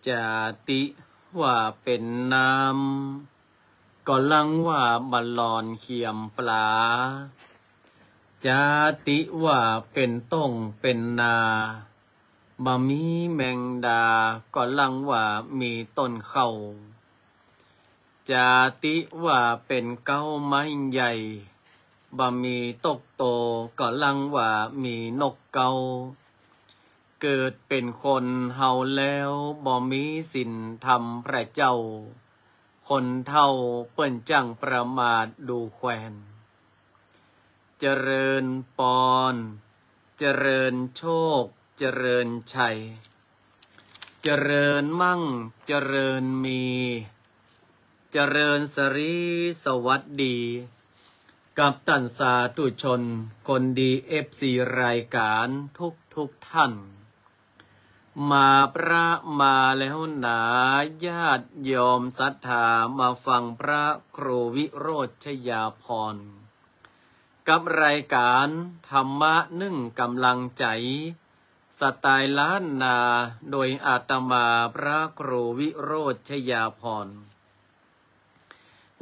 จาติว่าเป็นน้ำก็ลังว่าบลอนเขียมปลาจาติว่าเป็นต้งเป็นนาบะมีแมงดาก็ลังว่ามีต้นเข้าจาติว่าเป็นเก้าไม้ใหญ่บะมีตกโตก็ลังว่ามีนกเกาเกิดเป็นคนเฮาแล้วบ่มีสินธรรมพระเจ้าคนเท่าเปิ้นจังประมาทดูแควนเจริญปอนเจริญโชคเจริญชัยเจริญมั่งเจริญมีเจริญสรีสวัสดีกับตันสาธุชนคนดีFCรายการทุกท่านมาพระมาแล้วหนาญาติโยมศรัทธามาฟังพระครูวิโรจน์ชยาพรกับรายการธรรมะนึ่งกำลังใจสไตล์ล้านนาโดยอาตมาพระครูวิโรจน์ชยาพร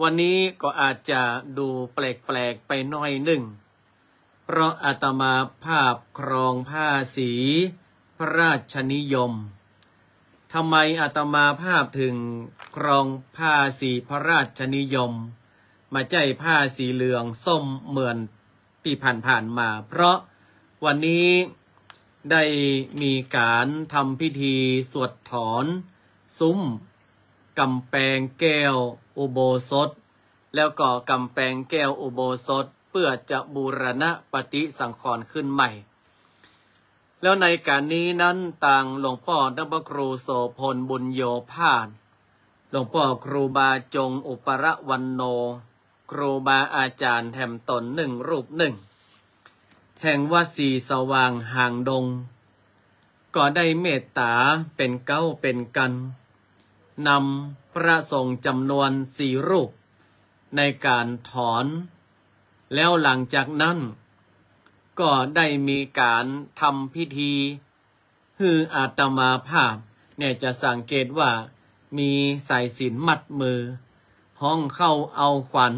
วันนี้ก็อาจจะดูแปลกไปหน่อยหนึ่งเพราะอาตมาภาพครองผ้าสีพระราชนิยมทำไมอาตมาภาพถึงครองผ้าสีพระราชนิยมมาใจผ้าสีเหลืองส้มเหมือนปีผ่านมาเพราะวันนี้ได้มีการทำพิธีสวดถอนซุ้มกำแพงแก้วอุโบสถแล้วก็กำแพงแก้วอุโบสถเพื่อจะบูรณะปฏิสังขรณ์ขึ้นใหม่แล้วในการนี้นั้นต่างหลวงพ่อนับครูโสพลบุญโยภาสหลวงพ่อครูบาจงอุปรวันโนครูบาอาจารย์แถมตนหนึ่งรูปหนึ่งแห่งวัดศรีสว่างห่างดงก็ได้เมตตาเป็นเก้าเป็นกันนำพระสงฆ์จำนวน4 รูปในการถอนแล้วหลังจากนั้นก็ได้มีการทำพิธีคืออาตมาภาพเนี่ยจะสังเกตว่ามีสายสิญจน์มัดมือห้องเข้าเอาขวัญ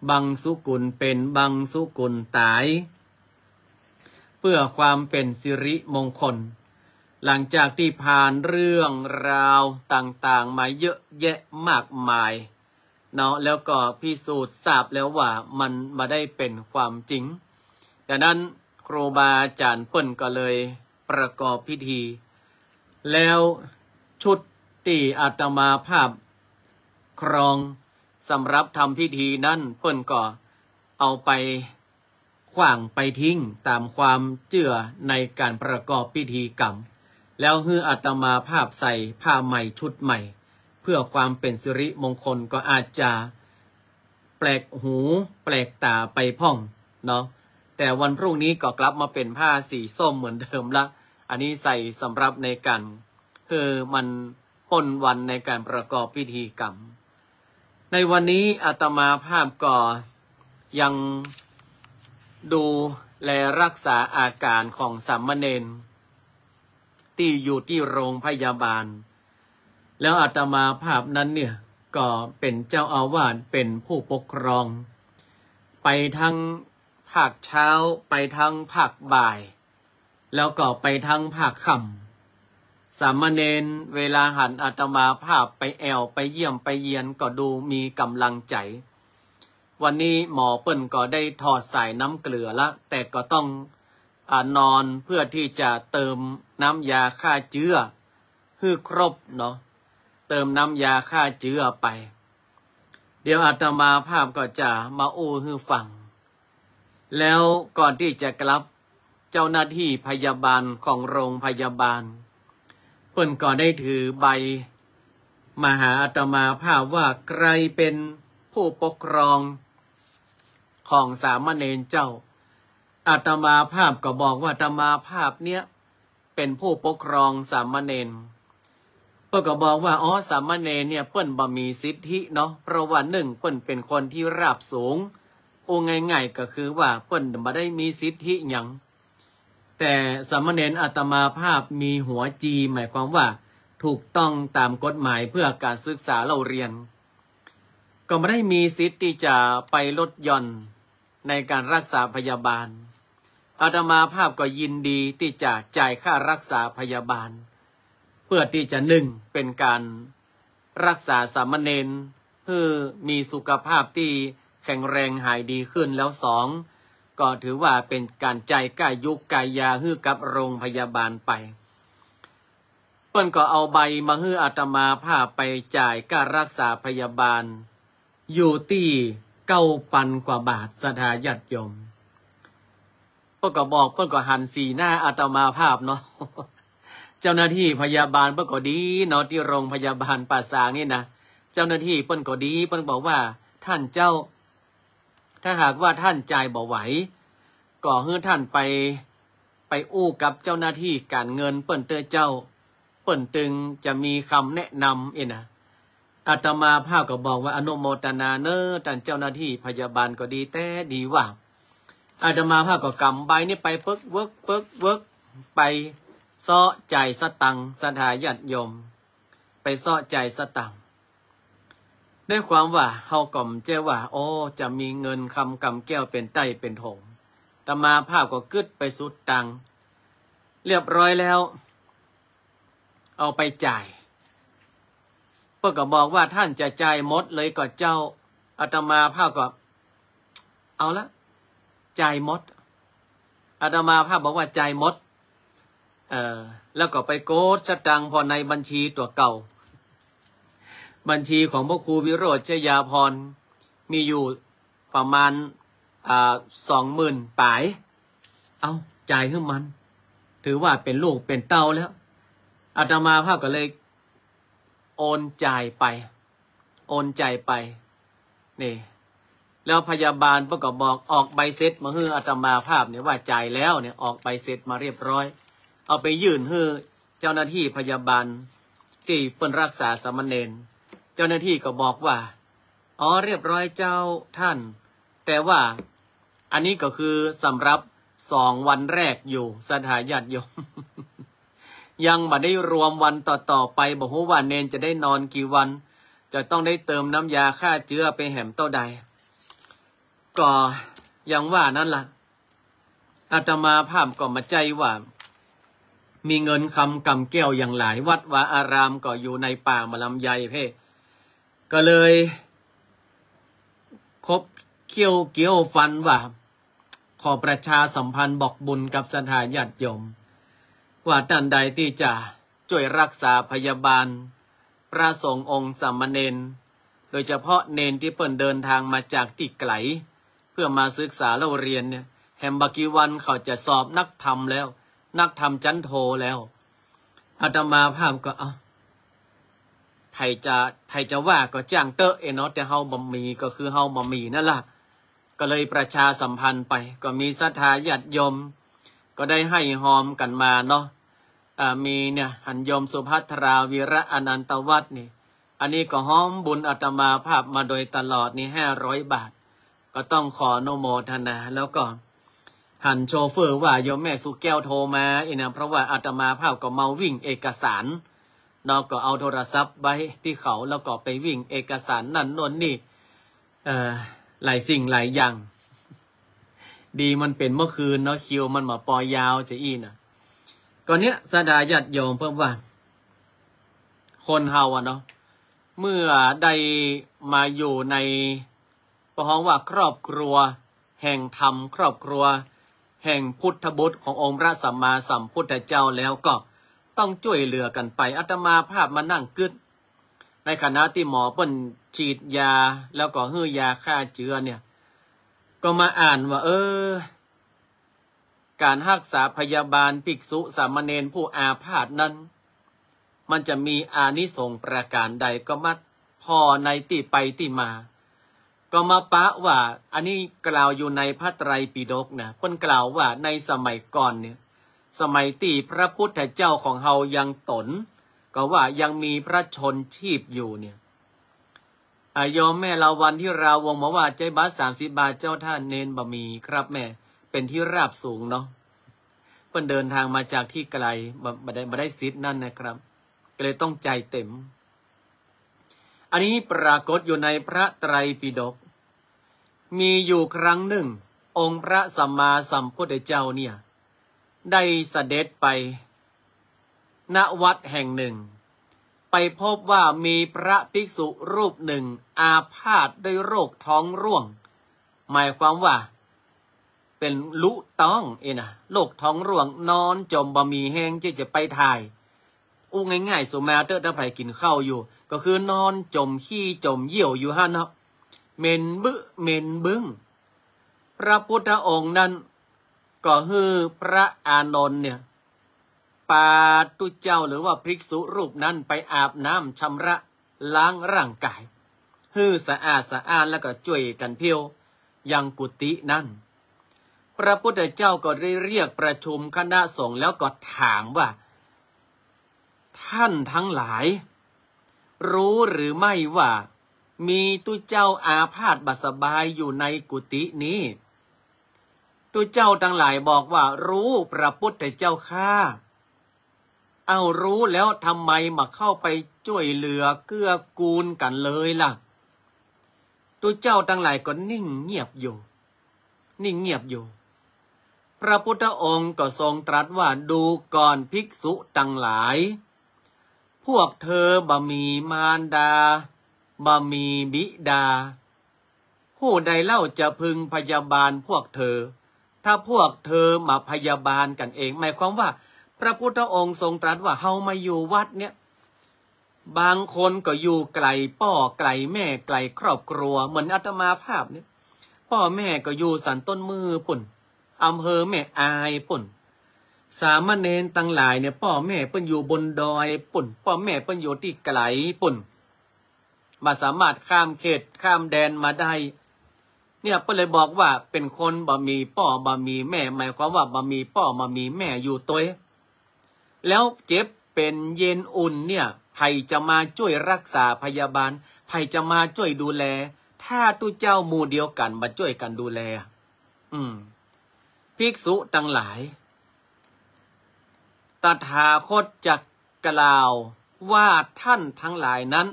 บังสุกุลเป็นบังสุกุลตายเพื่อความเป็นสิริมงคลหลังจากที่ผ่านเรื่องราวต่างๆมาเยอะแยะมากมายเนาะแล้วก็พิสูจน์ทราบแล้วว่ามันมาได้เป็นความจริงดังนั้นครูบาอาจารย์เปิ้นก็เลยประกอบพิธีแล้วชุดที่อาตมาภาพครองสำหรับทำพิธีนั้นเปิ้นก็เอาไปขว้างไปทิ้งตามความเชื่อในการประกอบพิธีกรรมแล้วให้อาตมาภาพใส่ผ้าใหม่ชุดใหม่เพื่อความเป็นสิริมงคลก็อาจจะแปลกหูแปลกตาไปพ่องเนาะแต่วันพรุ่งนี้ก็กลับมาเป็นผ้าสีส้มเหมือนเดิมละอันนี้ใส่สำหรับในการคือมันพ้นวันในการประกอบพิธีกรรมในวันนี้อาตมาภาพก็ยังดูแลรักษาอาการของสามเณรที่อยู่ที่โรงพยาบาลแล้วอาตมาภาพนั้นเนี่ยก็เป็นเจ้าอาวาสเป็นผู้ปกครองไปทั้งภาคเช้าไปทั้งภาคบ่ายแล้วก็ไปทั้งภาคค่ำสามเณรเวลาหันอาตมาภาพไปแอวไปเยี่ยมไปเยียนก็ดูมีกำลังใจวันนี้หมอเปิ้นก็ได้ถอดสายน้ำเกลือละแต่ก็ต้องนอนเพื่อที่จะเติมน้ำยาฆ่าเชื้อให้ครบเนาะเติมน้ำยาฆ่าเชื้อไปเดี๋ยวอาตมาภาพก็จะมาอู้ให้ฟังแล้วก่อนที่จะกลับเจ้าหน้าที่พยาบาลของโรงพยาบาลเพิ่นก็ได้ถือใบมาหาอาตมาภาพว่าใครเป็นผู้ปกครองของสามเณรเจ้าอาตมาภาพก็บอกว่าอาตมาภาพเนี้ยเป็นผู้ปกครองสามเณรเพิ่นก็บอกว่าสามเณรเนี่ยเปิ้นบ่มีสิทธิเนาะเพราะว่า1เปิ้นเป็นคนที่ราบสูงง่ายๆก็คือว่าเปิ้นบ่ได้มีสิทธิหยังแต่สามเณรอาตมาภาพมีหัวจีหมายความว่า ถูกต้องตามกฎหมายเพื่อการศึกษาเราเรียนก็ไม่ได้มีสิทธิ์ที่จะไปลดหย่อนในการรักษาพยาบาลอาตมาภาพก็ยินดีที่จะจ่ายค่ารักษาพยาบาลเพื่อที่จะ1เป็นการรักษาสามเณรเพื่อมีสุขภาพที่แข็งแรงหายดีขึ้นแล้ว2ก็ถือว่าเป็นการจ่ายค่ายุกกายาให้กับโรงพยาบาลไปเปิ้นก็เอาใบมาให้อาตมาภาพไปจ่ายค่ารักษาพยาบาลอยู่ที่9,000 กว่าบาทสถาญาติโยมเปิ้นก็บอกเปิ้นก็หันสีหน้าอาตมาภาพเนาะ เจ้าหน้าที่พยาบาลเปิ้นก็ดีเนาะที่โรงพยาบาลป่าซางนี่นะเจ้าหน้าที่เปิ้นก็ดีเปิ้นบอกว่าท่านเจ้าถ้าหากว่าท่านจ่ายบ่ไหวก็ให้ท่านไปอู้กับเจ้าหน้าที่การเงินเปิ้นเจ้าเปิ้นตึงจะมีคำแนะนำนะอาตมาภาพก็บอกว่าอนุโมทนาเนอะท่านเจ้าหน้าที่พยาบาลก็ดีแต่ดีว่าอาตมาภาพก็กำใบนี่ไปเวิร์กไปซ้อใจสตังสถาญาติโยมไปซ้อใจสตังด้วยความว่าเฮาก่อมเจ้าว่าโอ้จะมีเงินคำกำแก้วเป็นไต้เป็นถงอาตมาภาพก็กึดไปสุดตังเรียบร้อยแล้วเอาไปจ่ายเพื่อก็บอกว่าท่านจะจ่ายหมดเลยก็เจ้าอาตมาภาพก็เอาละจ่ายหมดอาตมาภาพบอกว่าจ่ายหมดแล้วก็ไปโกดสตังพอในบัญชีตัวเก่าบัญชีของพระครูวิโรจน์ชยาพรมีอยู่ประมาณ20,000 ปลายเอาจ่ายให้มันถือว่าเป็นลูกเป็นเต้าแล้วอาตมาภาพก็เลยโอนจ่ายไปนี่แล้วพยาบาลก็บอกออกใบเสร็จมาให้อาตมาภาพเนี่ยว่าจ่ายแล้วเนี่ยออกใบเสร็จมาเรียบร้อยเอาไปยื่นให้เจ้าหน้าที่พยาบาลที่เปิ้นรักษาสามเณรเจ้าหน้าที่ก็บอกว่าอ๋อเรียบร้อยเจ้าท่านแต่ว่าอันนี้ก็คือสำหรับ2 วันแรกอยู่สถาญาติโยม ยังบ่ได้รวมวันต่อไปบอกว่าเนนจะได้นอนกี่วันจะต้องได้เติมน้ำยาฆ่าเชื้อไปแหมเต้าใดก็ยังว่านั่นล่ะอาตมาภาพก็มาใจว่ามีเงินคำกำแก้วอย่างหลายวัดวาอารามก็อยู่ในป่ามะลำไยเพ่ก็เลยคบเกี่ยวฟันว่าขอประชาสัมพันธ์บอกบุญกับสถาญาติโยมว่าท่านใดที่จะช่วยรักษาพยาบาลพระสงฆ์องค์สามเณรโดยเฉพาะเนนที่เปิ่นเดินทางมาจากที่ไกลเพื่อมาศึกษาเราเรียนเนี่ยแฮมบากิวันเขาจะสอบนักธรรมแล้วนักธรรมจันโทแล้วอาตมาภาพก็ไผจะว่าก็จ้างเตอะเนาะแต่เฮาบ่มีก็คือเฮาบ่มีนั่นล่ะก็เลยประชาสัมพันธ์ไปก็มีศรัทธาญาติโยมก็ได้ให้หอมกันมาเนาะมีเนี่ยหันโยมสุภัทราวีระอนันตวัฒน์นี่อันนี้ก็หอมบุญอาตมาภาพมาโดยตลอดนี่500 บาทก็ต้องขออนุโมทนาแล้วก็หันโชเฟอร์ว่าโยมแม่สุแก้วโทรมานะเพราะว่าอาตมาภาพก็เมาวิ่งเอกสารเนาะก็เอาโทรศัพท์ไว้ที่เขาแล้วก็ไปวิ่งเอกสารนั่นโน่นนี่หลายสิ่งหลายอย่างดีมันเป็นเมื่อคืนเนาะคิวมันมาปอยยาวจะอีนะก่อนเนี้ยสดาญาติโยมเพิ่มว่าคนเฮาเนาะเมื่อได้มาอยู่ในประห้องว่าครอบครัวแห่งธรรมครอบครัวแห่งพุทธบุตรขององค์พระสัมมาสัมพุทธเจ้าแล้วก็ต้องช่วยเหลือกันไปอาตมาภาพมานั่งกึดในขณะที่หมอเปิ้นฉีดยาแล้วก็ให้ยาฆ่าเชื้อเนี่ยก็มาอ่านว่าการรักษาพยาบาลภิกษุสามเณรผู้อาพาธนั้นมันจะมีอานิสงส์ประการใดก็มาพอในที่ไปที่มาก็มาปะว่าอันนี้กล่าวอยู่ในพระไตรปิฎกนะเพิ่นกล่าวว่าในสมัยก่อนเนี่ยสมัยที่พระพุทธเจ้าของเฮายังตนก็ว่ายังมีพระชนชีพอยู่เนี่ยยอมแม่เราวันที่เราวงมาว่าใจบาท30 บาทเจ้าท่านเนนบะมีครับแม่เป็นที่ราบสูงเนาะเพิ่นเดินทางมาจากที่ไกลบ่ได้สิทธิ์นั่นนะครับ ก็เลยต้องใจเต็มอันนี้ปรากฏอยู่ในพระไตรปิฎกมีอยู่ครั้งหนึ่งองค์พระสัมมาสัมพุทธเจ้าเนี่ยได้เสด็จไปณวัดแห่งหนึ่งไปพบว่ามีพระภิกษุรูปหนึ่งอาพาธด้วยโรคท้องร่วงหมายความว่าเป็นลุต้องนะโรคท้องร่วงนอนจมบะหมี่แห้งจะไปถ่ายอู้ง่ายๆสุมาเตอร์ถ้าใครกินข้าวอยู่ก็คือนอนจมขี้จมเยี่ยวอยู่ฮะเนาะเมนบึ้งพระพุทธองค์นั้นก็คือพระอานนท์เนี่ยปาตุเจ้าหรือว่าภิกษุรูปนั้นไปอาบน้ำชำระล้างร่างกายฮือสะอาดแล้วก็ช่วยกันเพียวยังกุฏินั้นพระพุทธเจ้าก็ได้เรียกประชุมคณะสงฆ์แล้วก็ถามว่าท่านทั้งหลายรู้หรือไม่ว่ามีตุเจ้าอาพาธบาสบายอยู่ในกุฏินี้ตุเจ้าทั้งหลายบอกว่ารู้พระพุทธเจ้าข้าเอารู้แล้วทำไมมาเข้าไปช่วยเหลือเกื้อกูลกันเลยล่ะตุเจ้าทั้งหลายก็นิ่งเงียบอยู่พระพุทธองค์ก็ทรงตรัสว่าดูก่อนภิกษุทั้งหลายพวกเธอบะมีมารดาบะมีบิดาผู้ใดเล่าจะพึงพยาบาลพวกเธอถ้าพวกเธอมาพยาบาลกันเองหมายความว่าพระพุทธองค์ทรงตรัสว่าเฮามาอยู่วัดเนี่ยบางคนก็อยู่ไกลพ่อไกลแม่ไกลครอบครัวเหมือนอาตมาภาพเนี่ยพ่อแม่ก็อยู่สันต้นมือปุ่นอำเภอแม่อายปุ่นสามเณรตั้งหลายเนี่ยพ่อแม่เปิ้นอยู่บนดอยปุ่นพ่อแม่เปิ้นอยู่ที่ไกลปุ่นมาสามารถข้ามเขตข้ามแดนมาได้เนี่ยเปิ้นเลยบอกว่าเป็นคนบ่มีพ่อบ่มีแม่หมายความว่าบ่มีพ่อบ่มีแม่อยู่ตัวแล้วเจ็บเป็นเย็นอุ่นเนี่ยใครจะมาช่วยรักษาพยาบาลใครจะมาช่วยดูแลถ้าตุเจ้าหมู่เดียวกันมาช่วยกันดูแลภิกษุทั้งหลายตถาคตจะกล่าวว่าท่านทั้งหลายนั้น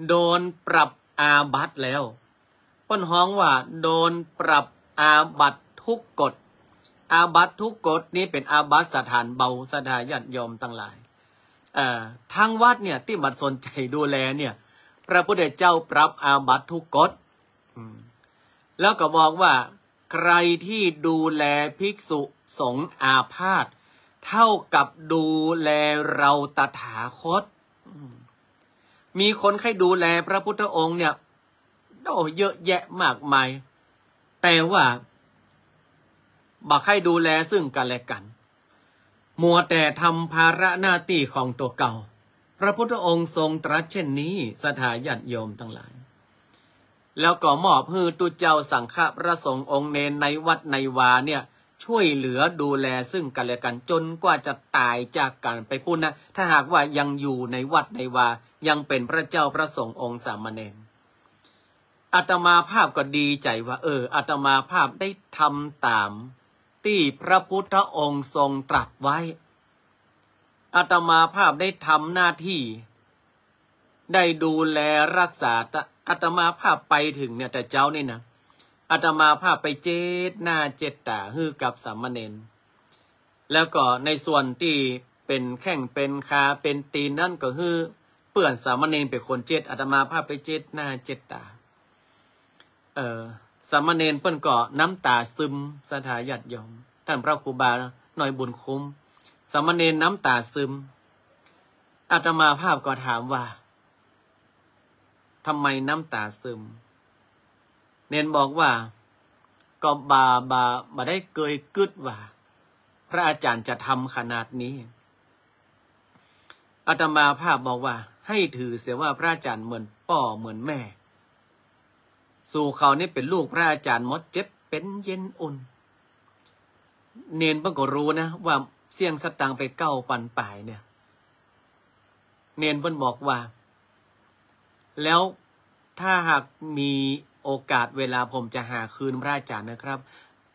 โดนปรับอาบัติแล้วป้นฮ้องว่าโดนปรับอาบัติทุกกฎอาบัติทุกกฎนี้เป็นอาบัติสถานเบาสดาญาติโยมทั้งหลายทางวัดเนี่ยที่บัดสนใจดูแลเนี่ยพระพุทธเจ้าปรับอาบัติทุกกฎแล้วก็บอกว่าใครที่ดูแลภิกษุสงฆ์อาพาธเท่ากับดูแลเราตถาคตมีคนให้ดูแลพระพุทธองค์เนี่ยเยอะแยะมากมายแต่ว่าบักให้ดูแลซึ่งกันและกันมัวแต่ทำภาระหน้าที่ของตัวเก่าพระพุทธองค์ทรงตรัสเช่นนี้สถาญาติโยมทั้งหลายแล้วก็มอบให้ตุเจ้าสังฆพระสงฆ์องค์เนรในวัดในวาเนี่ยช่วยเหลือดูแลซึ่งกันและกันจนกว่าจะตายจากกันไปพูดนะถ้าหากว่ายังอยู่ในวัดในวายังเป็นพระเจ้าพระสงฆ์องค์สามเณรอาตมาภาพก็ดีใจว่าอาตมาภาพได้ทำตามที่พระพุทธองค์ทรงตรัสไว้อาตมาภาพได้ทำหน้าที่ได้ดูแลรักษาอาตมาภาพไปถึงเนี่ยแต่เจ้านี่นะอาตมาภาพไปเจ็ดหน้าเจ็ดตาฮือกับสามเณรแล้วก็ในส่วนที่เป็นแข้งเป็นขาเป็นตีนนั่นก็คือเปื่อนสามเณรเป็นคนเจ็ดอาตมาภาพไปเจ็ดหน้าเจ็ดตาสามเณรเปิ้นก็น้ำตาซึมสถาญาติโยมท่านพระครูบาหน่อยบุญคุ้มสามเณรน้ำตาซึมอาตมาภาพก็ถามว่าทำไมน้ำตาซึมเนนบอกว่าก็บาได้เกยกึดว่าพระอาจารย์จะทำขนาดนี้อาตมาภาพบอกว่าให้ถือเสียว่าพระอาจารย์เหมือนพ่อเหมือนแม่สู่เขานี่เป็นลูกพระอาจารย์มดเจ็บเป็นเย็นอุ่นเนนเพิ่งก็รู้นะว่าเสี่ยงสตังไปเก้าปันป่ายเนี่ยเนนเพิ่งบอกว่าแล้วถ้าหากมีโอกาสเวลาผมจะหาคืนพระอาจารย์นะครับ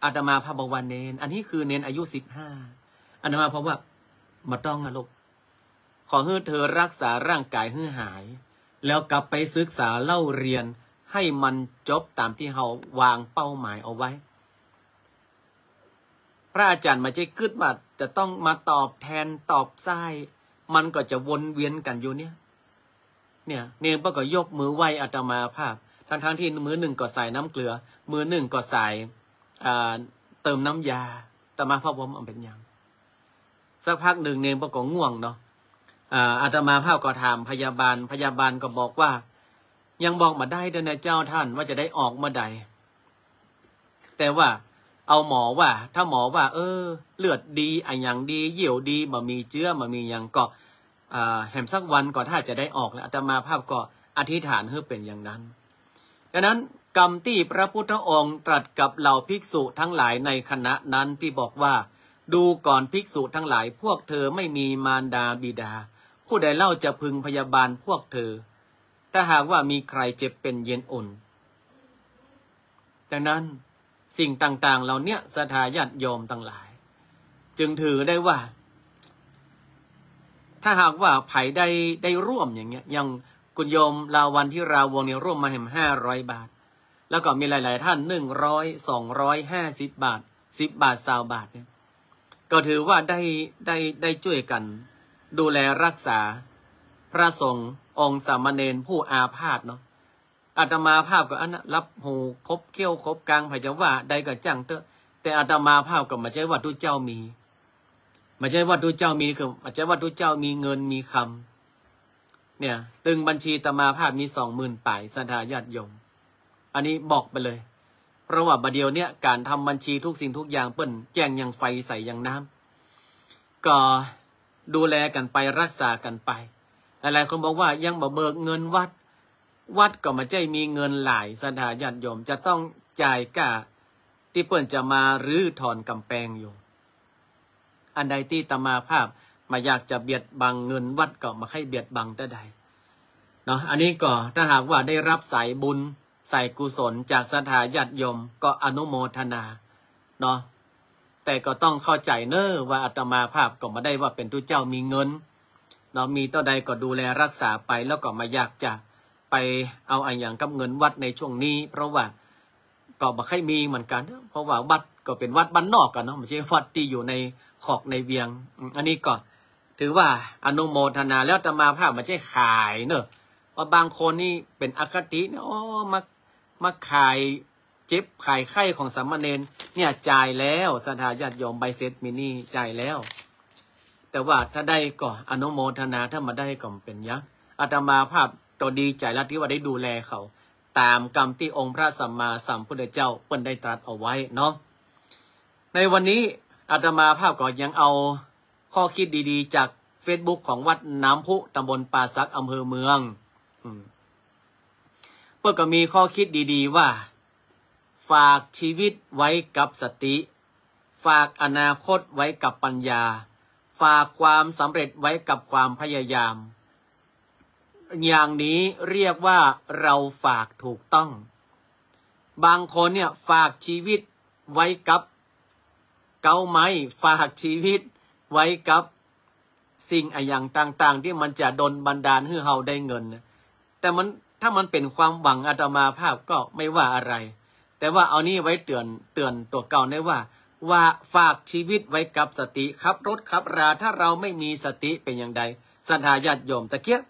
อาตมาภาพบอกว่าเนนอันนี้คือเนนอายุ15อาตมาเพราะว่ามาต้องนะลูก ขอให้เธอรักษาร่างกายให้หายแล้วกลับไปศึกษาเล่าเรียนให้มันจบตามที่เราวางเป้าหมายเอาไว้พระอาจารย์มาใจกึดว่าจะต้องมาตอบแทนตอบไส้มันก็จะวนเวียนกันอยู่เนี่ยป้าก็ยกมือไหว้อาตมาภาพทั้งที่มือหนึ่งก็ใส่น้ำเกลือมือหนึ่งก็ใส่เติมน้ำยาอาตมาภาพว่ามันเป็นยังสักพักหนึ่งเนมป้าก็ง่วงเนาะอาตมาภาพก็ถามพยาบาลก็บอกว่ายังบอกมาได้ด้วยนะเจ้าท่านว่าจะได้ออกเมื่อใดแต่ว่าเอาหมอว่าถ้าหมอว่าเลือดดีอย่างดีเหี่ยวดีบ่มีเชื้อบ่มีอย่างก็แหมสักวันก็ถ้าจะได้ออกแล้วอาตมาภาพก็อธิษฐานให้เป็นอย่างนั้นดังนั้นกรรมที่พระพุทธองค์ตรัสกับเหล่าภิกษุทั้งหลายในคณะนั้นที่บอกว่าดูก่อนภิกษุทั้งหลายพวกเธอไม่มีมารดาบิดาผู้ใดเล่าจะพึงพยาบาลพวกเธอถ้าหากว่ามีใครเจ็บเป็นเย็นอุ่นดังนั้นสิ่งต่างๆเหล่านี้ศรัทธาญาติโยมทั้งหลายจึงถือได้ว่าถ้าหากว่าไผ่ได้ร่วมอย่างเงี้ยยังคุณโยมลาวันที่ราวงเนี่ยร่วมมาแห่ม500 บาทแล้วก็มีหลายๆท่าน100 200 50 บาท10 บาท20 บาทเนี่ยก็ถือว่าได้ช่วยกันดูแลรักษาพระสงฆ์องค์สามเณรผู้อาพาธเนาะอาตมาภาพก็อันนั้นรับหูคบเขี้ยวคบกลางไผ่จะว่าใดก็จังเถอะแต่อาตมาภาพก็มาใช้ว่าทุกเจ้ามีมาใช้ว่าทุกเจ้ามีคือมาใช้ว่าทุกเจ้ามีเงินมีคำเนี่ยตึงบัญชีอาตมาภาพมี20,000 ป่ายศรัทธาญาติโยมอันนี้บอกไปเลยเพราะว่าบัดเดียวเนี่ยการทำบัญชีทุกสิ่งทุกอย่างเปิ้นแจ้งยังไฟใส่ยังน้ำก็ดูแลกันไปรักษากันไปหลายๆคนบอกว่ายังบ่เบิกเงินวัดก็มาใจมีเงินหลายศรัทธาญาติโยมจะต้องจ่ายก่าที่เปิ้นจะมารื้อถอนกำแพงอยู่อันใดที่อาตมาภาพมาอยากจะเบียดบังเงินวัดก็มาให้เบียดบังแต่ใดเนาะอันนี้ก็ถ้าหากว่าได้รับสายบุญสายกุศลจากศรัทธาญาติโยมก็อนุโมทนาเนาะแต่ก็ต้องเข้าใจเนอะว่าอาตมาภาพก็มาได้ว่าเป็นทุเจ้ามีเงินเนาะมีต่อใดก็ดูแลรักษาไปแล้วก็มาอยากจะไปเอาอย่างกับเงินวัดในช่วงนี้เพราะว่าก็บ่ค่อยมีเหมือนกันเพราะว่าวัดก็เป็นวัดบ้านนอกกันเนาะไม่ใช่วัดที่อยู่ในขอกในเวียงอันนี้ก็ถือว่าอนุโมทนาแล้วอาตมาภาพไม่ใช่ขายเนอะว่าบางคนนี่เป็นอคติเนี่ยมาขายเจ็บขายไข้ของสามเณรเนี่ยจ่ายแล้วศรัทธาญาติโยมใบเสร็จมินี่จ่ายแล้วแต่ว่าถ้าได้ก็อนุโมทนาถ้ามาได้ก็เป็นยักษ์อาตมาภาพตัวดีใจแล้วที่ว่าได้ดูแลเขาตามกรรมที่องค์พระสัมมาสัมพุทธเจ้าเปิ้นได้ตรัสเอาไว้เนาะในวันนี้อาตมาภาพก็ยังเอาข้อคิดดีๆจาก Facebook ของวัดน้ำพุตำบลป่าซักอำเภอเมืองเปิ้นก็มีข้อคิดดีๆว่าฝากชีวิตไว้กับสติฝากอนาคตไว้กับปัญญาฝากความสำเร็จไว้กับความพยายามอย่างนี้เรียกว่าเราฝากถูกต้องบางคนเนี่ยฝากชีวิตไว้กับเกาไม้ฝากชีวิตไว้กับสิ่งอย่างต่างๆที่มันจะดลบันดาลให้เราได้เงินแต่มันถ้ามันเป็นความหวังอาตมาภาพก็ไม่ว่าอะไรแต่ว่าเอานี่ไว้เตือนตัวเก่าได้ว่าฝากชีวิตไว้กับสติขับรถขับราถ้าเราไม่มีสติเป็นอย่างใดศรัทธาญาติโยมตะเกียบ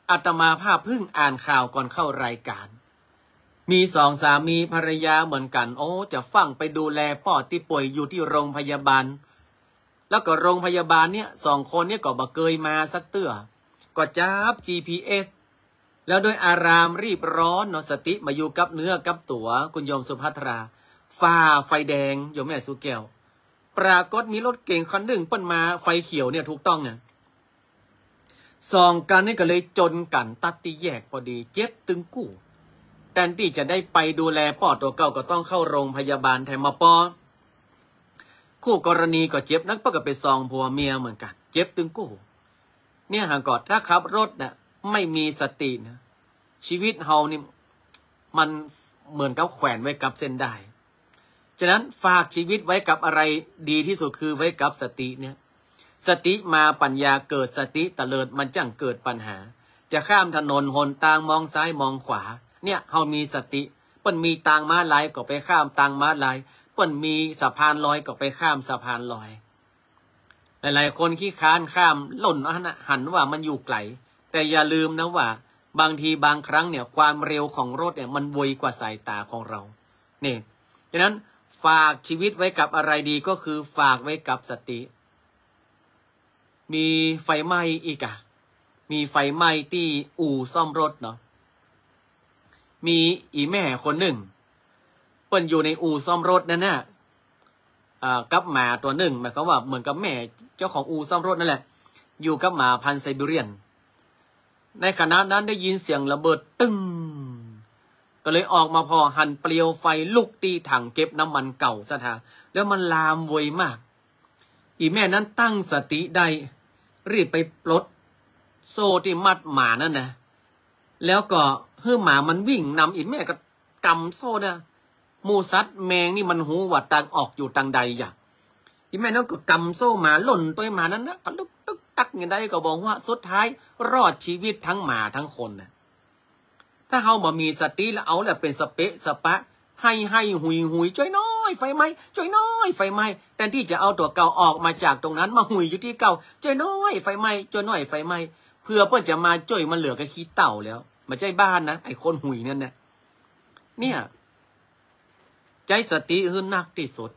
อาตมาภาพเพิ่งอ่านข่าวก่อนเข้ารายการมี2 สามีภรรยาเหมือนกันจะฟังไปดูแลพ่อที่ป่วยอยู่ที่โรงพยาบาลแล้วก็โรงพยาบาลเนี่ย2 คนเนี่ยก็บ่เคยมาสักเตื้อก็จับ GPS แล้วโดยอารามรีบร้อนเนาะสติมาอยู่กับเนื้อกับตัวคุณโยมสุภัทราฝ่าไฟแดงโยมแม่สุแก้วปรากฏมีรถเก่งคันหนึ่งเปิ้นมาไฟเขียวเนี่ยถูกต้องเนี่ยส่องกันนี่ก็เลยจนกันตัดที่แยกพอดีเจ็บตึงกู้แทนที่จะได้ไปดูแลพ่อตัวเก่าก็ต้องเข้าโรงพยาบาลแถมมาปอคู่กรณีก็เจ็บนักปะก็ไปซองผัวเมียเหมือนกันเจ็บตึงกู้เนี่ยหากอดถ้าขับรถเนี่ยไม่มีสตินะชีวิตเฮานี่มันเหมือนกับแขวนไว้กับเส้นได้ฉะนั้นฝากชีวิตไว้กับอะไรดีที่สุดคือไว้กับสติเนี่ย สติมาปัญญาเกิดสติเตลิดมันจังเกิดปัญหาจะข้ามถนนหนทางมองซ้ายมองขวาเนี่ยเฮามีสติเปิ้นมีทางม้าลายก็ไปข้ามทางม้าลายเปิ้นมีสะพานลอยก็ไปข้ามสะพานลอยหลายๆคนขี้ค้านข้ามหล่นหันว่ามันอยู่ไกลแต่อย่าลืมนะว่าบางทีบางครั้งเนี่ยความเร็วของรถเนี่ยมันไวกว่าสายตาของเราเนี่ยฉะนั้นฝากชีวิตไว้กับอะไรดีก็คือฝากไว้กับสติมีไฟไหม้อีกอะมีไฟไหม้ที่อู่ซ่อมรถเนาะมีอีแม่คนหนึ่งเปิ้นอยู่ในอู่ซ่อมรถนั่นน่ะกับหมาตัวหนึ่งหมายความว่าเหมือนกับแม่เจ้าของอู่ซ่อมรถนั่นแหละอยู่กับหมาพันธุ์ไซบีเรียนในขณะนั้นได้ยินเสียงระเบิดตึ้งก็เลยออกมาพอหันเปลวไฟลุกตีถังเก็บน้ำมันเก่าซะท่าแล้วมันลามไวมากอีแม่นั้นตั้งสติได้รีบไปปลดโซ่ที่มัดหมานั่นนะแล้วก็เฮ้หมามันวิ่งนำอีแม่ก็กำโซ่นะมูซัดแมงนี่มันหูว่าตังออกอยู่ตังใดอยากอีแม่นั้นก็กำโซ่หมาหล่นตัวหมานั้นนะก็ลุกตึกตักอย่างใดก็บอกว่าสุดท้ายรอดชีวิตทั้งหมาทั้งคนนะถ้าเฮาบ่มีสติแล้วเอาแหละเป็นสเปะสปะให้หุยช่วยน้อยไฟไหมช่วยน้อยไฟไหมแทนที่จะเอาตัวเก่าออกมาจากตรงนั้นมาหุยอยู่ที่เก่าช่วยน้อยไฟไหมช่วยน้อยไฟไหมเพื่อเพื่อจะมาช่วยมันเหลือกับขี้เต่าแล้วมาใจบ้านนะไอ้คนหุยนั่นเนี่ยใจสติคือนักที่สุด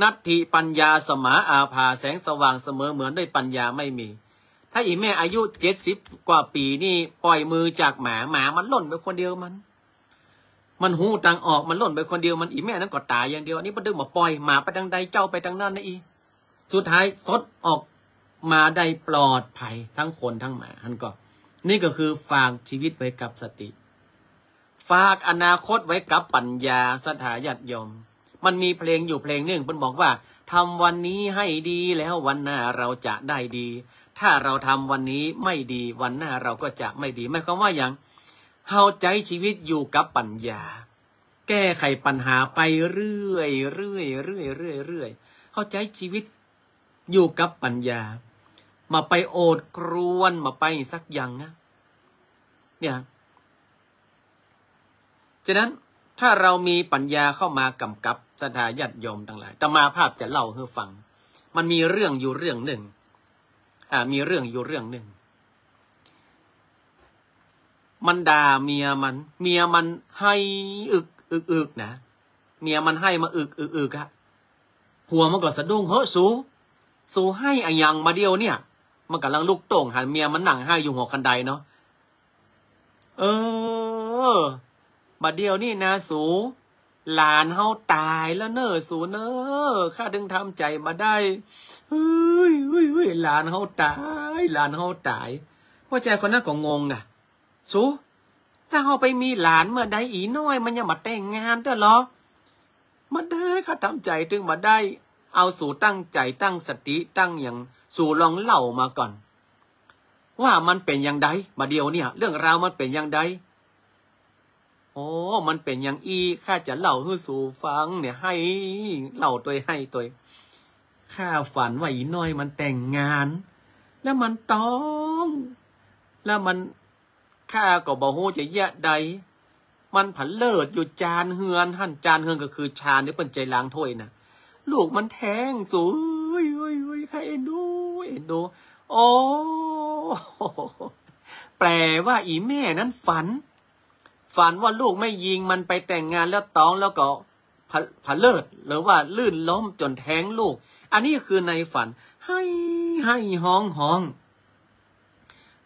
นัตถิปัญญาสมาอาภาแสงสว่างเสมอเหมือนด้วยปัญญาไม่มีถ้าอีแม่อายุ70 กว่าปีนี่ปล่อยมือจากหมามันหล่นไปคนเดียวมันหูตังออกมันหล่นไปคนเดียวมันอีแม่นั้นก็ตายอย่างเดียวอันนี้ประเดิมมาปล่อยหมาไปทางใดเจ้าไปทางนั้นนะอีสุดท้ายซดออกมาได้ปลอดภัยทั้งคนทั้งหมาท่านก็นี่ก็คือฝากชีวิตไว้กับสติฝากอนาคตไว้กับปัญญาสถาญาติโยมมันมีเพลงอยู่เพลงหนึ่งมันบอกว่าทำวันนี้ให้ดีแล้ววันหน้าเราจะได้ดีถ้าเราทำวันนี้ไม่ดีวันหน้าเราก็จะไม่ดีหมายความว่าอย่างเฮาใจชีวิตอยู่กับปัญญาแก้ไขปัญหาไปเรื่อยเฮาใจชีวิตอยู่กับปัญญามาไปโอดครวนมาไปสักอย่างนะเนี่ยฉะนั้นถ้าเรามีปัญญาเข้ามากำกับศรัทธาญาติโยมทั้งหลายอาตมาภาพจะเล่าให้ฟังมันมีเรื่องอยู่เรื่องหนึ่งมีเรื่องอยู่เรื่องหนึ่งมันด่าเมียมันให้อึกนะเมียมันให้มาอึกอะผัวมันก็สะดุ้งเฮ้อสูให้อะยังมาเดียวเนี่ยมันกำลังลุกโต่งหันเมียมันนั่งให้อยู่หัวคันไดเนาะบัดเดียวนี่นะสูหลานเฮาตายแล้วเนอะสูเนอะข้าถึงทำใจมาได้เฮ้ยหลานเฮาตายพ่อใจคนนั้นก็งงอ่ะสูถ้าเฮาไปมีหลานเมื่อใดอีน้อยมันยังมาแต่งงานเด้อหรอมาได้ข้าทำใจถึงมาได้เอาสู่ตั้งใจตั้งสติตั้งอย่างสู่ลองเล่ามาก่อนว่ามันเป็นอย่างใดบัดเดียวเนี่ยเรื่องราวมันเป็นอย่างใดมันเป็นอย่างข้าจะเล่าให้สู่ฟังเนี่ยให้เล่าตัวให้ตัวข้าฝันว่าอีน้อยมันแต่งงานแล้วมันต้องแล้วมันข้าก็บอกโหจะแยะใดมันผันเลิศอยู่จานเฮือนหั่นจานเฮือนก็คือชานที่เป็นใจล้างถ้วยนะลูกมันแท้งสูใครเอ็นดูโอ้แปลว่าอีแม่นั้นฝันว่าลูกไม่ยิงมันไปแต่งงานแล้วท้องแล้วก็ผะเลิศหรือว่าลื่นล้มจนแท้งลูกอันนี้คือในฝันให้ห้อง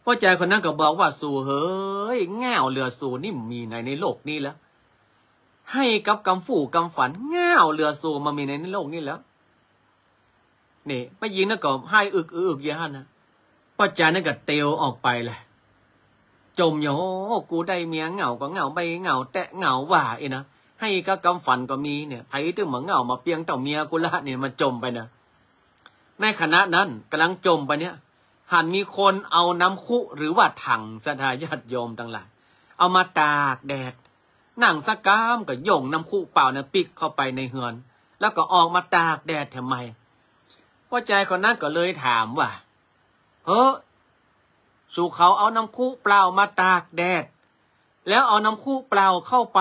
พ่อใจคนนั้นก็บอกว่าสู่เฮ้ยง่าวเรือสู่นี่มีในโลกนี้แล้วให้กับกำฝูกำฝันง่าวเรือสู่มามีในโลกนี้แล้วนี่ไม่ยิงนั่นก็ให้อึกอย่างนั้นนะพ่อใจนั่นก็เตียวออกไปเลยจมอยู่กูได้เมียเหงาก็เหงาไปเหงาแตะเหงาว่านะให้ก็กำฝันก็มีเนี่ยไผถึงเหมือนเหงามาเปียงเต่าเมียกูละเนี่ยมันจมไปนะในขณะนั้นกำลังจมไปเนี่ยหันมีคนเอาน้ำคุหรือว่าถังศรัทธาญาติโยมต่างหลายเอามาตากแดดนั่งสะกามก็ย่งน้ำคุเปล่าเนี่ยปิดเข้าไปในเฮือนแล้วก็ออกมาตากแดดทำไม พ่อใจคนนั้นก็เลยถามว่าสู่เขาเอาน้ำคูเปล่ามาตากแดดแล้วเอาน้ำคูเปล่าเข้าไป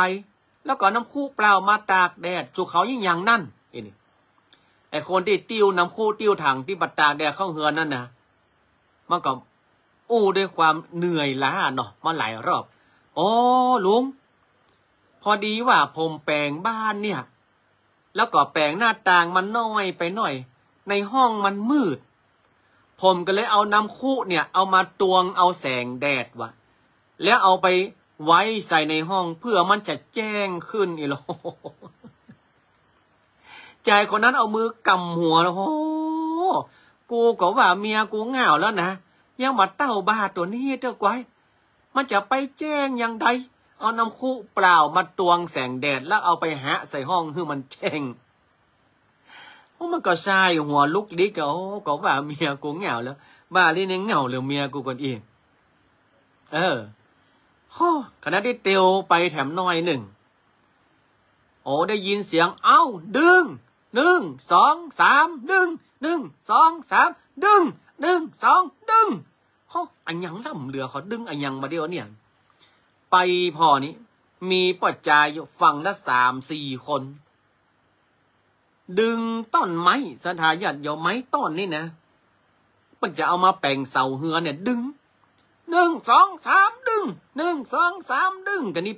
แล้วก็น้ำคูเปล่ามาตากแดดสู่เขายิ่งอย่างนั่นไอ้คนที่ติ้วน้ำคูติ้วถังที่บัดตากแดดเข้าเฮือนนั่นนะมันก็ด้วยความเหนื่อยล้าเนาะมาหลายรอบลุงพอดีว่าผมแปลงบ้านเนี่ยแล้วก็แปลงหน้าต่างมันน้อยไปหน่อยในห้องมันมืดผมก็เลยเอาน้ำคุเนี่ยเอามาตวงเอาแสงแดดวะแล้วเอาไปไว้ใส่ในห้องเพื่อมันจะแจ้งขึ้นอีโลใจคนนั้นเอามือกำหัวแล้วกูก็ว่าเมียกูเหงาแล้วนะยังมาเต้าบ้าตัวนี้เจ้าก้อยมันจะไปแจ้งยังไงเอาน้ำคุเปล่ามาตวงแสงแดดแล้วเอาไปหะใส่ห้องให้มันแจ้งมันก็ใช่หัวลุกดิกก็ว่าเมียกูเหงาแล้วบ้าเรื่องเหงาหรือเมียกูก่อนอีกขณะที่เตียวไปแถมน้อยหนึ่งได้ยินเสียงดึง1 2 3ดึง1 2 3ดึง1 2ดึงอันยังล่ำเรือเขาดึงอันยังมาเดียวเนี่ยไปพอนี้มีปัจจัยอยู่ฝั่งละ3-4 คนดึงต้นไม้สถาญาติโยมไม้ต้นนี่นะมันจะเอามาแปลงเสาเฮือเนี่ยดึง1 2 3ดึง1 2 3ดึงกันนี่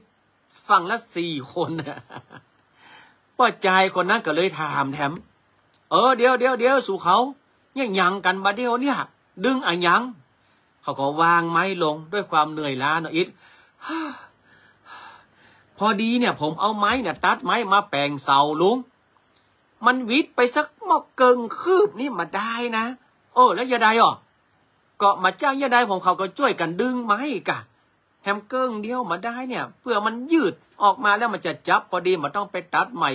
ฝั่งละ4 คนป้าใจคนนั้นก็เลยถามแถมเดี๋ยวสู่เขายังกันมาเดียวเนี่ยดึงอันยังเขาก็วางไม้ลงด้วยความเหนื่อยล้าเนาะอิดพอดีเนี่ยผมเอาไม้เนี่ยตัดไม้มาแปลงเสาลุงมันวิดไปสักหมอกเกิงคืบนี่มาได้นะแล้วยาได้ก็มาจ้างยาได้ผมเขาก็ช่วยกันดึงไม้กะแฮมเกิงเดียวมาได้เนี่ยเพื่อมันยืดออกมาแล้วมันจะจับพอดีมันต้องไปตัดใหม่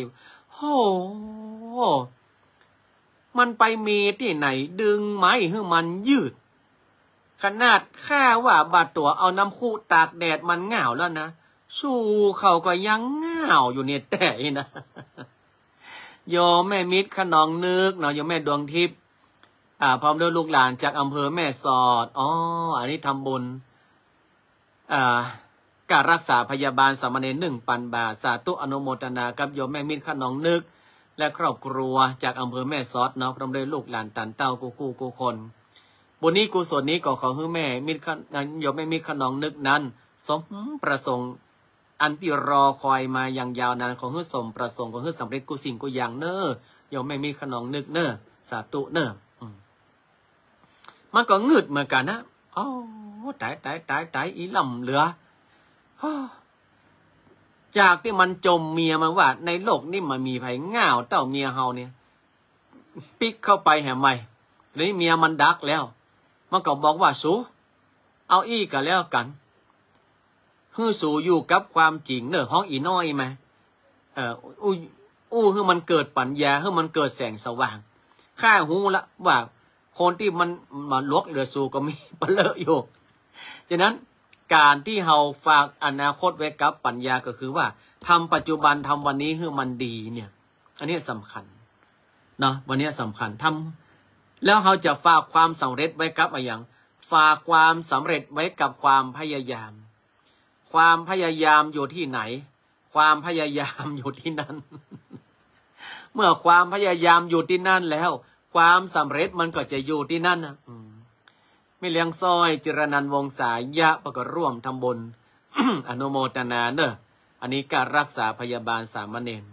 มันไปมีที่ไหนดึงไม้ให้มันยืดขนาดแค่ว่าบาดตัวเอาน้ำคูตากแดดมันเหงาแล้วนะสู้เขาก็ยังเหงาอยู่เนี่ยแต่นะโยมแม่มิตรขนองนึกเนาะโยมแม่ดวงทิพย์พร้อมด้วยลูกหลานจากอำเภอแม่สอดอันนี้ทำบุญการรักษาพยาบาลสามเณร1,000 บาทสาธุอนุโมทนากับโยมแม่มิตรขนองนึกและครอบครัวจากอำเภอแม่สอดเนาะพร้อมด้วยลูกหลานตันเต้ากูคนบุญนี้กุศลนี้ก็ขอให้แม่มิตรโยมแม่มิตรขนองนึกนั้นสมประสงค์อันที่รอคอยมาอย่างยาวนานของฮื้อสมประสงค์ของฮื้อสำเร็จกุสิ่งกุอย่างเนอโยมแม่มิตรขนองนึกเนอสาธุเนอมันก็งึดเหมือนกันนะตายอีลำเหลือจากที่มันจมเมียมาว่าในโลกนี่มันมีไผง่าวเต้าเมียเฮาเนี่ยปิกเข้าไปแห่ใหม่นี่เมียมันดักแล้วมันก็บอกว่าสูเอาอีกันแล้วกันฮื้อสูอยู่กับความจริงเนอะห้องอีน้อยไหมให้มันเกิดปัญญาให้มันเกิดแสงสว่างข้าหูละว่าคนที่มันลวกเหลือสูก็มีเปลอะอยู่ฉะนั้นการที่เราฝากอนาคตไว้กับปัญญาก็คือว่าทำปัจจุบันทำวันนี้ให้มันดีเนี่ยอันนี้สำคัญเนาะวันนี้สำคัญทำแล้วเราจะฝากความสำเร็จไว้กับอะไรอย่างฝากความสำเร็จไว้กับความพยายามความพยายามอยู่ที่ไหนความพยายามอยู่ที่นั่น เมื่อความพยายามอยู่ที่นั่นแล้วความสำเร็จมันก็จะอยู่ที่นั่นนะไม่เลี้ยงซอยจิรนันท์วงศายะประกอบร่วมทำบุญ อนุโมทนาเนอะอันนี้การรักษาพยาบาลสามเณร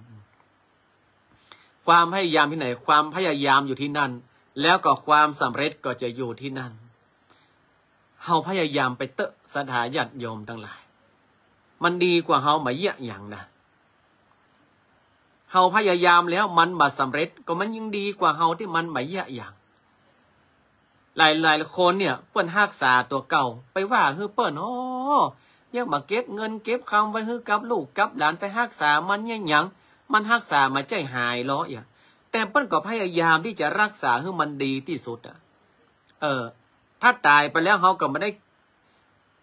ความพยายามที่ไหนความพยายามอยู่ที่นั่นแล้วก็ความสำเร็จก็จะอยู่ที่นั่นเฮาพยายามไปเตะสถาญาติโยมทั้งหลายมันดีกว่าเฮามาเยี่ยอย่างนะเฮาพยายามแล้วมันบ่สำเร็จก็มันยิ่งดีกว่าเฮาที่มันมาเยี่ยอย่างหลายคนเนี่ยเปิ้นรักษาตัวเก่าไปว่าคือเปิ้นยังมาเก็บเงินเก็บคำไว้ให้กับลูกกับหลานไปรักษามันยังมันรักษามาใจหายล้ออย่างแต่เปิ้นก็พยายามที่จะรักษาให้มันดีที่สุดถ้าตายไปแล้วเฮาก็ไม่ได้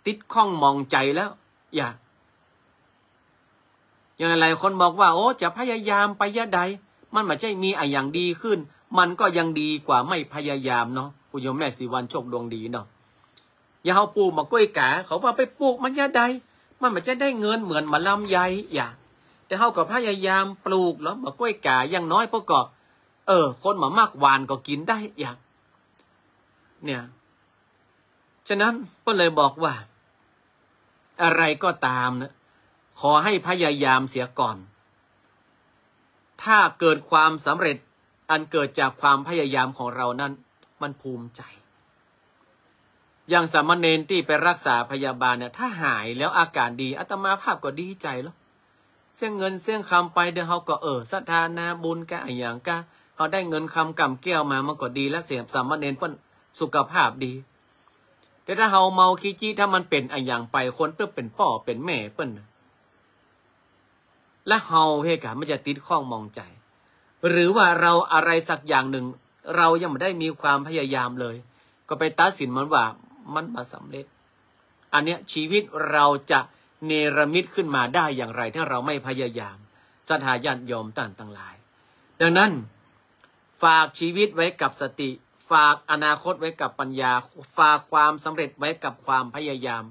ติดข้องมองใจแล้วอย่างหลายคนบอกว่าจะพยายามไปยะใดมันไม่ใช่มีอย่างดีขึ้น มันก็ยังดีกว่าไม่พยายามเนาะคุณโยมแม่สีวันโชคดวงดีเนาะอย่าเอาปลูกมะกล้วยกาเขาว่าไปปลูกมันจะได้มันจะได้เงินเหมือนมะลำไยอย่าแต่เขาก็พยายามปลูกแล้วมะกล้วยกายังน้อยเพราะก็คนมามากหวานก็กินได้อย่างเนี่ยฉะนั้นก็เลยบอกว่าอะไรก็ตามนะขอให้พยายามเสียก่อนถ้าเกิดความสำเร็จอันเกิดจากความพยายามของเรานั้นมันภูมิใจอย่างสามเณรที่ไปรักษาพยาบาลเนี่ยถ้าหายแล้วอาการดีอาตมาภาพก็ดีใจแล้วเสี่ยงเงินเสี่ยงคำไปเดี๋ยวเขาก็ศรัทธานาบุญกะอย่างกะเขาได้เงินคำกำแก้วมามันก็ดีแล้วเสียสามเณรเปิ้นสุขภาพดีแต่ถ้าเขาเมาขี้จี้ถ้ามันเป็นอย่างไปคนเปิ้นเป็นพ่อเป็นแม่เปิ้นและเฮาเฮกะมันจะติดข้องมองใจหรือว่าเราอะไรสักอย่างหนึ่งเรายังไม่ได้มีความพยายามเลยก็ไปตัดสินมันว่ามันมาสำเร็จอันเนี้ยชีวิตเราจะเนรมิตขึ้นมาได้อย่างไรถ้าเราไม่พยายามศรัทธาญาติโยมต่างหลายดังนั้นฝากชีวิตไว้กับสติฝากอนาคตไว้กับปัญญาฝากความสำเร็จไว้กับความพยายาม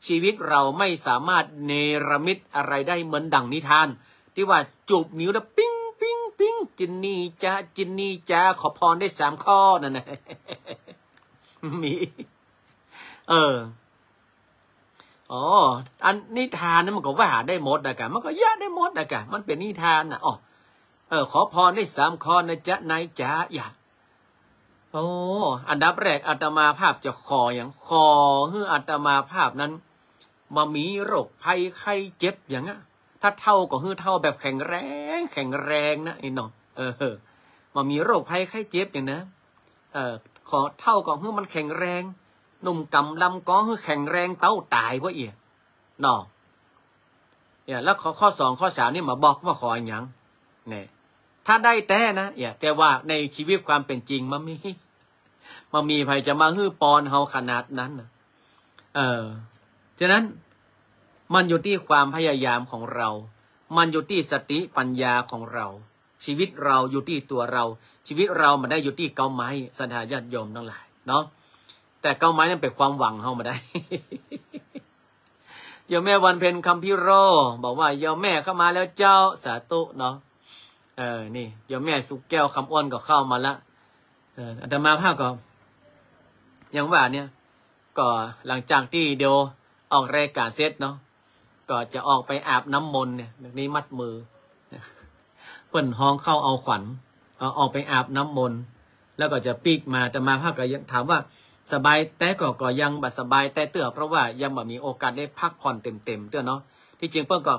ชีวิตเราไม่สามารถเนรมิตอะไรได้เหมือนดังนิทานที่ว่าจูบนิ้วแล้วปิ้งปิ้งปิ้งจินนี่จ้าขอพรได้3 ข้อนั่นนะมีอันนิทานนั้นมันก็ว่าได้หมดนะกะมันก็ยะได้หมดนะกะมันเป็นนิทานนะขอพรได้3 ข้อนะจ๊ะนายจ๋าอย่าอันดับแรกอาตมาภาพจะขออย่างขอให้อาตมาภาพนั้นมามีโรคภัยไข้เจ็บอย่างอ่ะถ้าเท่าก็คือเท่าแบบแข็งแรงนะไอ้น้องมามีโรคภัยไข้เจ็บอย่างนะขอเท่าก็คือมันแข็งแรงหนุ่มกำลำก็คือแข็งแรงเต้าตายเพราะน้องเนี่ยแล้วข้อ2 ข้อ 3นี่มาบอกว่าขออย่างเนี่ยถ้าได้แต่นะแต่ว่าในชีวิตความเป็นจริงมันมีใครจะมาฮื้อปอนเฮาขนาดนั้นนะฉะนั้นมันอยู่ที่ความพยายามของเรามันอยู่ที่สติปัญญาของเราชีวิตเราอยู่ที่ตัวเราชีวิตเรามันได้อยู่ที่เก้าไม้ศรัทธาญาติโยมทั้งหลายเนาะแต่เก้าไม้นั้นเป็นความหวังเฮามาได้ โยมแม่วันเพ็ญคำพิโรบอกว่าโยมแม่เข้ามาแล้วเจ้าสาธุเนาะนี่โยมแม่สุกแก้วคำอ้วนก็เข้ามาละอาตมาภาพก็อย่างว่าเนี่ยก็หลังจากที่เดียวออกรายการเสร็จเนาะก็จะออกไปอาบน้ำมนต์เนี่ยนี่มัดมือเปิ่นห้องเข้าเอาขวัญออกไปอาบน้ำมนต์แล้วก็จะปีกมาแต่มาภาพก็ยังถามว่าสบายแต่ก็ยังบัดสบายแต่เตื้อเพราะว่ายังบ่มีโอกาสได้พักผ่อนเต็มเตื้อเนาะที่จริงเพิ่นก็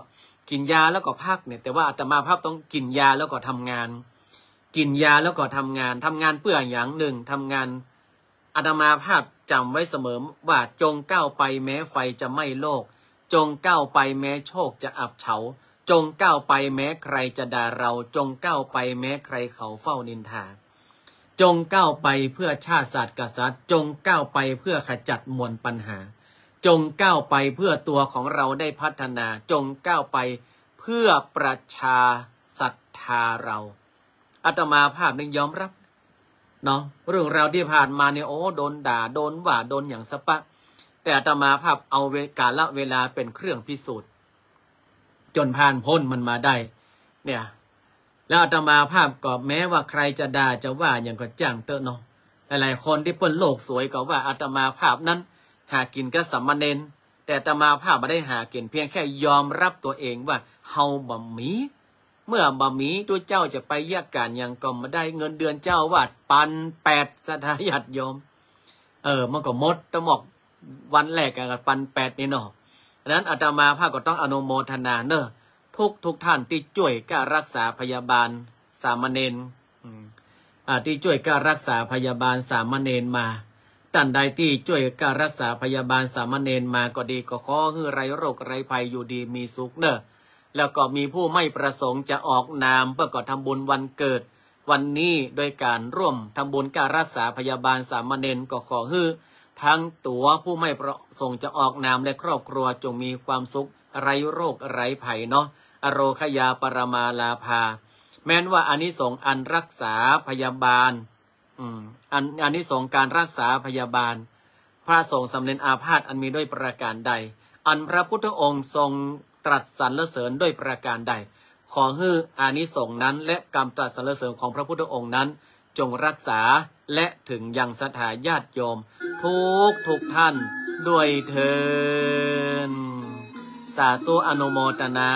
กินยาแล้วก็พักเนี่ยแต่ว่าอาตมาภาพต้องกินยาแล้วก็ทำงานกินยาแล้วก็ทำงานเพื่ออย่างหนึ่งทำงานอาตมาภาพจำไว้เสมอว่าจงก้าวไปแม้ไฟจะไหม้โลกจงก้าวไปแม้โชคจะอับเฉาจงก้าวไปแม้ใครจะด่าเราจงก้าวไปแม้ใครเขาเฝ้านินทาจงก้าวไปเพื่อชาติศาสตร์กษัตริย์จงก้าวไปเพื่อขจัดมวลปัญหาจงก้าวไปเพื่อตัวของเราได้พัฒนาจงก้าวไปเพื่อประชาศรัทธาเราอาตมาภาพนึงยอมรับเนาะเรื่องราวที่ผ่านมาเนี่ยโดนด่าโดนว่าโดนอย่างสปะแต่อาตมาภาพเอากาลเวลาเป็นเครื่องพิสูจน์จนผ่านพ้นมันมาได้เนี่ยแล้วอาตมาภาพก็แม้ว่าใครจะด่าจะว่าอย่างก็จ้างเตอะเนาะหลายๆคนที่เปิ้นโลกสวยก็ว่าอาตมาภาพนั้นหากินกับสามเณรแต่อาตมาภาพไม่ได้หากินเพียงแค่ยอมรับตัวเองว่าเฮาบ่มีเมื่อบ่มีตัวเจ้าจะไปแยกการยังก็มาได้เงินเดือนเจ้าวาด1,800ศรัทธาญาติโยมมันก็หมดต้องบอกวันแรกกัน1,800นี่เนาะดังนั้นอาตมาภาพก็ต้องอนุโมทนาเนอะทุกท่านที่ช่วยการรักษาพยาบาลสามเณรที่ช่วยการรักษาพยาบาลสามเณรมาท่านใดที่ช่วยการรักษาพยาบาลสามเณรมาก็ดีก็ขอให้ไร้โรคไร้ภัยอยู่ดีมีสุขเนอะแล้วก็มีผู้ไม่ประสงค์จะออกนามเพื่อก่อทำบุญวันเกิดวันนี้โดยการร่วมทำบุญการรักษาพยาบาลสามเณรก็ขอให้ทั้งตัวผู้ไม่ประสงค์จะออกนามและครอบครัวจงมีความสุขไร้โรคไร้ภัยเนาะอโรคยาปรมาลาภา แม้นว่าอานิสงส์อันรักษาพยาบาลอานิสงส์การรักษาพยาบาลพระสงฆ์สำเร็จอาพาธอันมีด้วยประการใดอันพระพุทธองค์ทรงตรัสสรรเสริญด้วยประการใดขอให้อานิสงส์นั้นและกรรมตรัสสรรเสริญของพระพุทธองค์นั้นจงรักษาและถึงยังศรัทธาญาติโยมทุกท่านด้วยเถิดสาธุอนุโมทนา